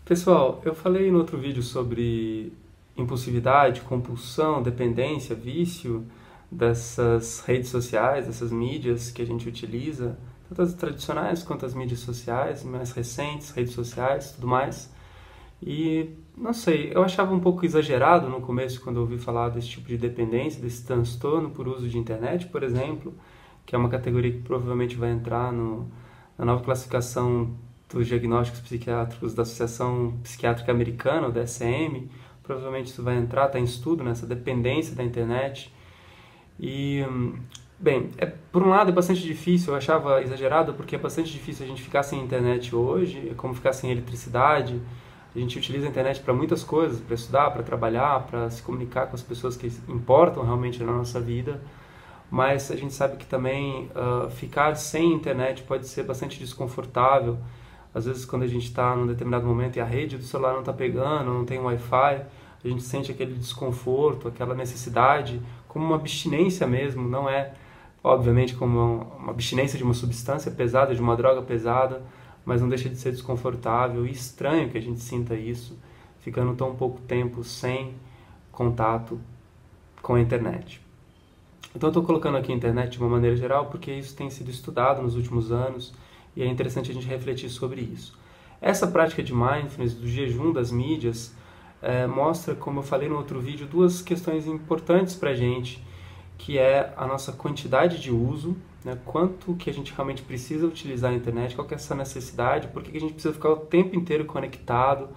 Pessoal, eu falei no outro vídeo sobre impulsividade, compulsão, dependência, vício dessas redes sociais, dessas mídias que a gente utiliza, tanto as tradicionais quanto as mídias sociais, mais recentes, redes sociais, tudo mais. E não sei, eu achava um pouco exagerado no começo quando eu ouvi falar desse tipo de dependência, desse transtorno por uso de internet, por exemplo, que é uma categoria que provavelmente vai entrar na nova classificação dos diagnósticos psiquiátricos da Associação Psiquiátrica Americana, o DSM. Provavelmente isso vai entrar, está em estudo nessa dependência da internet. E, bem, por um lado é bastante difícil, eu achava exagerado porque é bastante difícil a gente ficar sem internet hoje, é como ficar sem eletricidade. A gente utiliza a internet para muitas coisas, para estudar, para trabalhar, para se comunicar com as pessoas que importam realmente na nossa vida. Mas a gente sabe que também ficar sem internet pode ser bastante desconfortável. Às vezes, quando a gente está num determinado momento e a rede do celular não está pegando, não tem Wi-Fi, a gente sente aquele desconforto, aquela necessidade, como uma abstinência mesmo. Não é, obviamente, como uma abstinência de uma substância pesada, de uma droga pesada, mas não deixa de ser desconfortável e estranho que a gente sinta isso, ficando tão pouco tempo sem contato com a internet. Então eu estou colocando aqui a internet de uma maneira geral porque isso tem sido estudado nos últimos anos e é interessante a gente refletir sobre isso. Essa prática de mindfulness, do jejum das mídias, mostra, como eu falei no outro vídeo, duas questões importantes para a gente, que é a nossa quantidade de uso, né? Quanto que a gente realmente precisa utilizar a internet, qual que é essa necessidade, por que a gente precisa ficar o tempo inteiro conectado,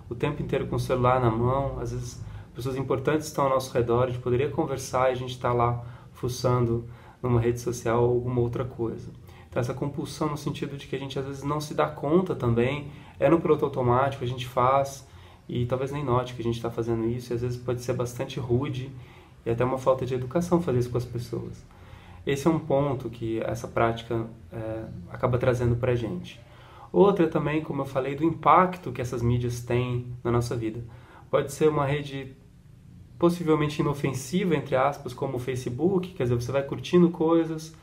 o tempo inteiro com o celular na mão. Às vezes pessoas importantes estão ao nosso redor, a gente poderia conversar e a gente está lá fuçando numa rede social ou alguma outra coisa. Então essa compulsão no sentido de que a gente às vezes não se dá conta também, é no piloto automático, a gente faz e talvez nem note que a gente está fazendo isso, e às vezes pode ser bastante rude e até uma falta de educação fazer isso com as pessoas. Esse é um ponto que essa prática acaba trazendo para a gente. Outra também, como eu falei, do impacto que essas mídias têm na nossa vida. Pode ser uma rede possivelmente inofensiva, entre aspas, como o Facebook, quer dizer, você vai curtindo coisas.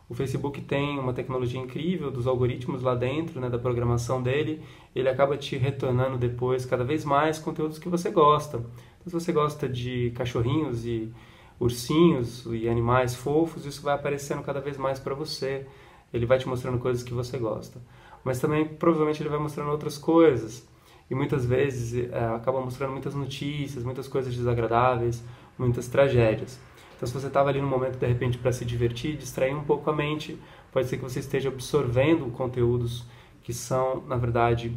O Facebook tem uma tecnologia incrível dos algoritmos lá dentro, né, da programação dele, ele acaba te retornando depois cada vez mais conteúdos que você gosta. Então, se você gosta de cachorrinhos e ursinhos e animais fofos, isso vai aparecendo cada vez mais para você. Ele vai te mostrando coisas que você gosta. Mas também, provavelmente, ele vai mostrando outras coisas. E muitas vezes acaba mostrando muitas notícias, muitas coisas desagradáveis, muitas tragédias. Então, se você estava ali no momento, de repente, para se divertir, distrair um pouco a mente, pode ser que você esteja absorvendo conteúdos que são, na verdade,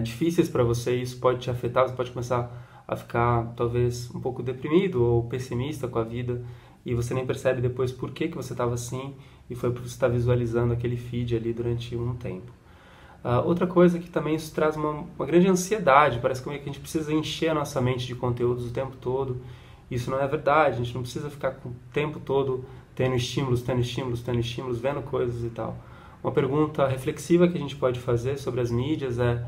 difíceis para você, e isso pode te afetar, você pode começar a ficar, talvez, um pouco deprimido ou pessimista com a vida, e você nem percebe depois por que você estava assim, e foi porque você está visualizando aquele feed ali durante um tempo. Outra coisa que também isso traz uma grande ansiedade, parece que a gente precisa encher a nossa mente de conteúdos o tempo todo. Isso não é verdade, a gente não precisa ficar o tempo todo tendo estímulos, vendo coisas e tal. Uma pergunta reflexiva que a gente pode fazer sobre as mídias é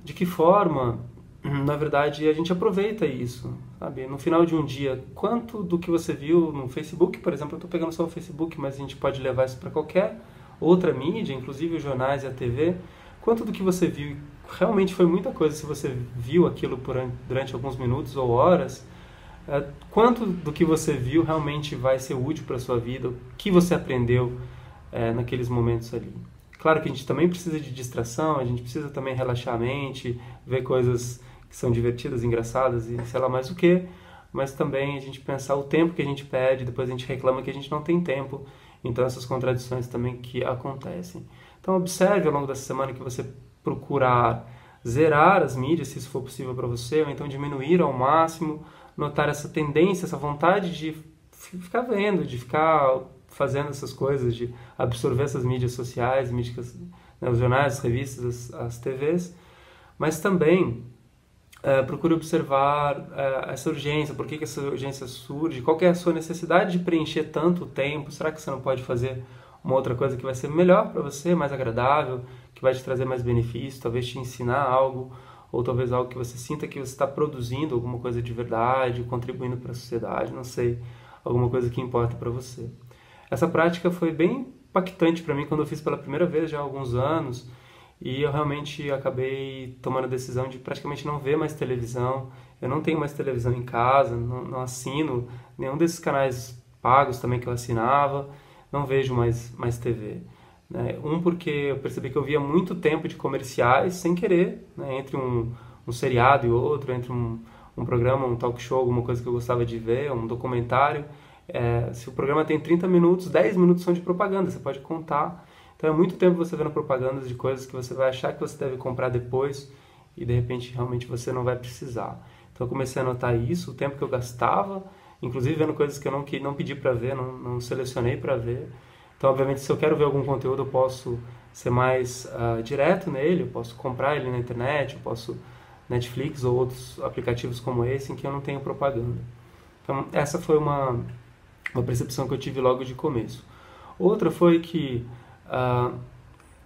de que forma, na verdade, a gente aproveita isso, sabe? No final de um dia, quanto do que você viu no Facebook, por exemplo, eu estou pegando só o Facebook, mas a gente pode levar isso para qualquer outra mídia, inclusive os jornais e a TV, quanto do que você viu realmente foi muita coisa, se você viu aquilo durante alguns minutos ou horas, quanto do que você viu realmente vai ser útil para a sua vida, o que você aprendeu naqueles momentos ali. Claro que a gente também precisa de distração, a gente precisa também relaxar a mente, ver coisas que são divertidas, engraçadas e sei lá mais o que, mas também a gente pensar o tempo que a gente perde, depois a gente reclama que a gente não tem tempo, então essas contradições também que acontecem. Então observe ao longo dessa semana que você procurar zerar as mídias, se isso for possível para você, ou então diminuir ao máximo, notar essa tendência, essa vontade de ficar vendo, de ficar fazendo essas coisas, de absorver essas mídias sociais, mídias, né, os jornais, as revistas, as TVs, mas também procure observar essa urgência, por que essa urgência surge, qual que é a sua necessidade de preencher tanto tempo, será que você não pode fazer uma outra coisa que vai ser melhor para você, mais agradável, que vai te trazer mais benefício, talvez te ensinar algo, ou talvez algo que você sinta que você está produzindo alguma coisa de verdade, contribuindo para a sociedade, não sei, alguma coisa que importa para você. Essa prática foi bem impactante para mim quando eu fiz pela primeira vez já há alguns anos, e eu realmente acabei tomando a decisão de praticamente não ver mais televisão. Eu não tenho mais televisão em casa, não assino nenhum desses canais pagos também que eu assinava, não vejo mais TV. Né? Porque eu percebi que eu via muito tempo de comerciais sem querer, né? Entre um seriado e outro, entre um programa, um talk show, alguma coisa que eu gostava de ver, um documentário. Se o programa tem 30 minutos, 10 minutos são de propaganda, você pode contar. Então é muito tempo você vendo propagandas de coisas que você vai achar que você deve comprar depois e de repente realmente você não vai precisar. Então eu comecei a notar isso, o tempo que eu gastava, inclusive vendo coisas que eu não pedi para ver, não selecionei para ver. Então obviamente se eu quero ver algum conteúdo eu posso ser mais direto nele, eu posso comprar ele na internet, eu posso Netflix ou outros aplicativos como esse em que eu não tenho propaganda. Então essa foi uma percepção que eu tive logo de começo. Outra foi que,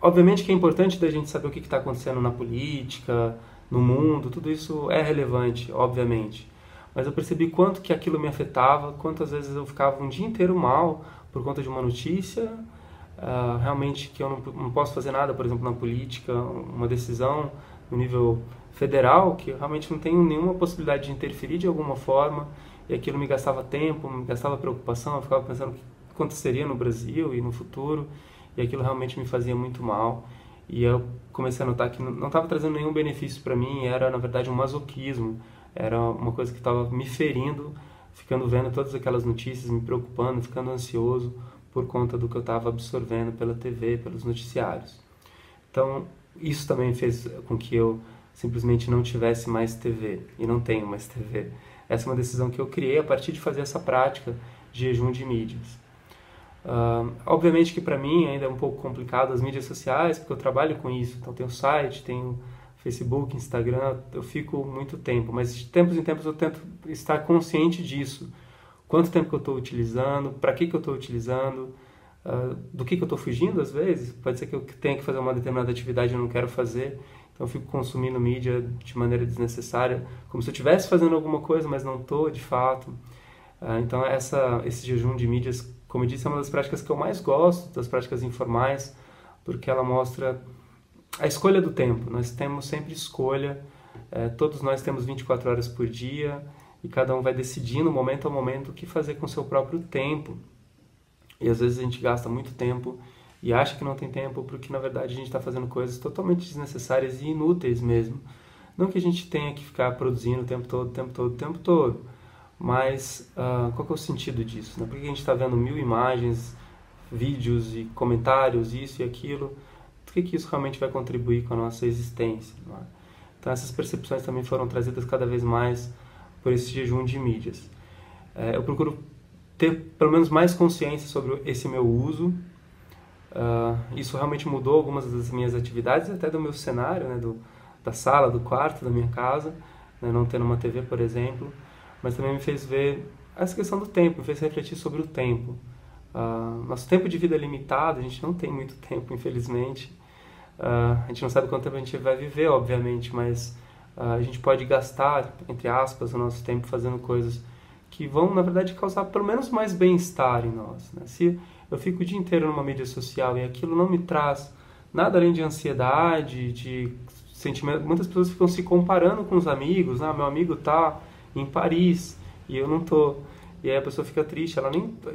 obviamente que é importante da gente saber o que está acontecendo na política, no mundo, tudo isso é relevante, obviamente. Mas eu percebi quanto que aquilo me afetava, quantas vezes eu ficava um dia inteiro mal por conta de uma notícia, realmente que eu não posso fazer nada, por exemplo, na política, uma decisão no nível federal, que eu realmente não tenho nenhuma possibilidade de interferir de alguma forma, e aquilo me gastava tempo, me gastava preocupação, eu ficava pensando o que aconteceria no Brasil e no futuro, e aquilo realmente me fazia muito mal. E eu comecei a notar que não estava trazendo nenhum benefício para mim, era na verdade um masoquismo, era uma coisa que estava me ferindo, ficando vendo todas aquelas notícias, me preocupando, ficando ansioso por conta do que eu estava absorvendo pela TV, pelos noticiários. Então, isso também fez com que eu simplesmente não tivesse mais TV, e não tenho mais TV. Essa é uma decisão que eu criei a partir de fazer essa prática de jejum de mídias. Obviamente que para mim ainda é um pouco complicado as mídias sociais, porque eu trabalho com isso. Então tenho site, tenho Facebook, Instagram, eu fico muito tempo. Mas de tempos em tempos eu tento estar consciente disso. Quanto tempo que eu estou utilizando, para que eu estou utilizando, do que eu estou fugindo às vezes. Pode ser que eu tenha que fazer uma determinada atividade e eu não quero fazer. Então eu fico consumindo mídia de maneira desnecessária, como se eu estivesse fazendo alguma coisa, mas não estou de fato. Então esse jejum de mídias, como eu disse, é uma das práticas que eu mais gosto, das práticas informais, porque ela mostra a escolha do tempo. Nós temos sempre escolha, todos nós temos 24 horas por dia, e cada um vai decidindo, momento a momento, o que fazer com o seu próprio tempo. E às vezes a gente gasta muito tempo e acha que não tem tempo, porque na verdade a gente está fazendo coisas totalmente desnecessárias e inúteis mesmo. Não que a gente tenha que ficar produzindo o tempo todo, mas qual que é o sentido disso? Né? Por que a gente está vendo 1000 imagens, vídeos e comentários, isso e aquilo? O que isso realmente vai contribuir com a nossa existência? Não é? Então essas percepções também foram trazidas cada vez mais por esse jejum de mídias. Eu procuro ter pelo menos mais consciência sobre esse meu uso. Isso realmente mudou algumas das minhas atividades, até do meu cenário, né? Da sala, do quarto, da minha casa, né? Não tendo uma TV, por exemplo. Mas também me fez ver essa questão do tempo, me fez refletir sobre o tempo. Nosso tempo de vida é limitado, a gente não tem muito tempo, infelizmente. A gente não sabe quanto tempo a gente vai viver, obviamente, mas a gente pode gastar, entre aspas, o nosso tempo fazendo coisas que vão, na verdade, causar pelo menos mais bem-estar em nós. Né? Se eu fico o dia inteiro numa mídia social e aquilo não me traz nada além de ansiedade, de sentimento. Muitas pessoas ficam se comparando com os amigos, meu amigo está em Paris e eu não tô. E aí a pessoa fica triste,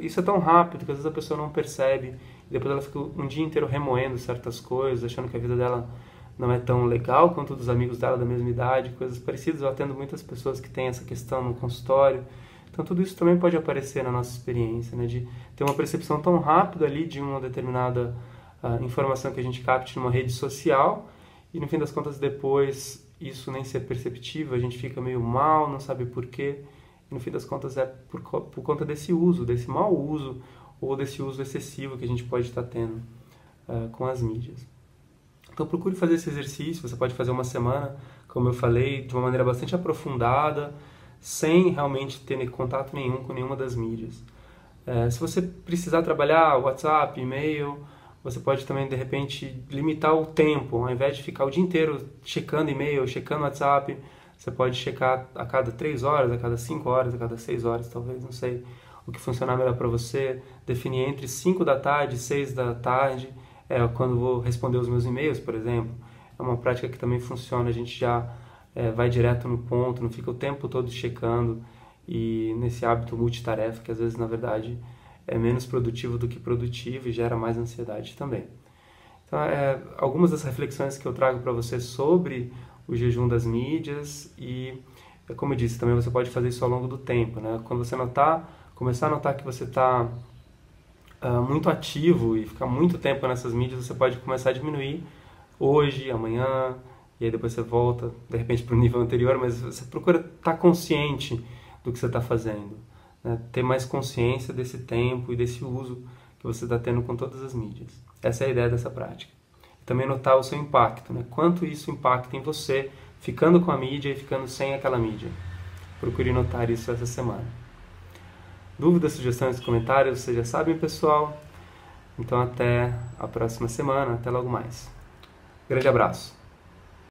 isso é tão rápido que às vezes a pessoa não percebe, e depois ela fica um dia inteiro remoendo certas coisas, achando que a vida dela não é tão legal quanto dos amigos dela da mesma idade, coisas parecidas. Eu atendo muitas pessoas que têm essa questão no consultório. Então tudo isso também pode aparecer na nossa experiência, né, de ter uma percepção tão rápida ali de uma determinada informação que a gente capte numa rede social, e no fim das contas depois isso nem ser perceptível, a gente fica meio mal, não sabe por quê, e no fim das contas é por conta desse uso, desse mau uso, ou desse uso excessivo que a gente pode estar tendo com as mídias. Então procure fazer esse exercício, você pode fazer uma semana, como eu falei, de uma maneira bastante aprofundada, sem realmente ter contato nenhum com nenhuma das mídias. Se você precisar trabalhar WhatsApp, e-mail, você pode também, de repente, limitar o tempo. Ao invés de ficar o dia inteiro checando e-mail, checando WhatsApp, você pode checar a cada 3 horas, a cada 5 horas, a cada 6 horas, talvez, não sei o que funcionar melhor para você. Definir entre 5 da tarde e 6 da tarde, quando vou responder os meus e-mails, por exemplo. é uma prática que também funciona, a gente já vai direto no ponto, não fica o tempo todo checando e nesse hábito multitarefa que às vezes na verdade é menos produtivo do que produtivo e gera mais ansiedade também. Então, algumas das reflexões que eu trago para você sobre o jejum das mídias e, como eu disse, também você pode fazer isso ao longo do tempo, né? Quando você começar a notar que você está muito ativo e ficar muito tempo nessas mídias, você pode começar a diminuir hoje, amanhã, e aí depois você volta, de repente, para o nível anterior, mas você procura estar consciente do que você está fazendo, né? Ter mais consciência desse tempo e desse uso que você está tendo com todas as mídias. Essa é a ideia dessa prática. E também notar o seu impacto, né? Quanto isso impacta em você, ficando com a mídia e ficando sem aquela mídia. Procure notar isso essa semana. Dúvidas, sugestões, comentários, vocês já sabem, pessoal. Então até a próxima semana, até logo mais. Grande abraço.